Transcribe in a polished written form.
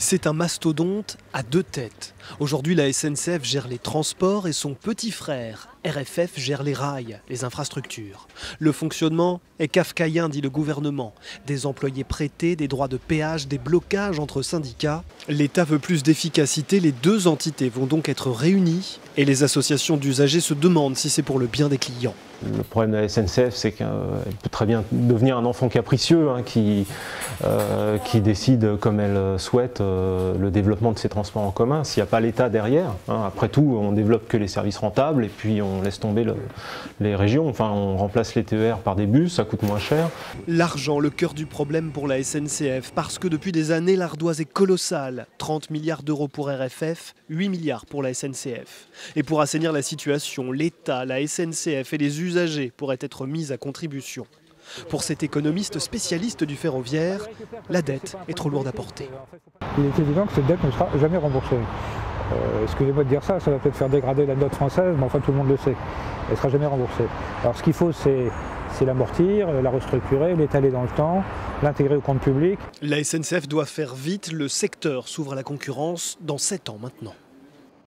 C'est un mastodonte à deux têtes. Aujourd'hui, la SNCF gère les transports et son petit frère, RFF, gère les rails, les infrastructures. Le fonctionnement est kafkaïen, dit le gouvernement. Des employés prêtés, des droits de péage, des blocages entre syndicats. L'État veut plus d'efficacité, les deux entités vont donc être réunies et les associations d'usagers se demandent si c'est pour le bien des clients. Le problème de la SNCF, c'est qu'elle peut très bien devenir un enfant capricieux qui décide comme elle souhaite le développement de ses transports en commun. S'il n'y a pas l'État derrière, après tout, on développe que les services rentables et puis on laisse tomber les régions. Enfin, on remplace les TER par des bus, ça coûte moins cher. L'argent, le cœur du problème pour la SNCF, parce que depuis des années, l'ardoise est colossale. 30 milliards d'euros pour RFF, 8 milliards pour la SNCF. Et pour assainir la situation, l'État, la SNCF et les usagers pourraient être mis à contribution. Pour cet économiste spécialiste du ferroviaire, la dette est trop lourde à porter. Il est évident que cette dette ne sera jamais remboursée. Excusez-moi de dire ça, ça va peut-être faire dégrader la note française, mais enfin tout le monde le sait. Elle ne sera jamais remboursée. Alors ce qu'il faut, c'est l'amortir, la restructurer, l'étaler dans le temps, l'intégrer au compte public. La SNCF doit faire vite, le secteur s'ouvre à la concurrence dans 7 ans maintenant.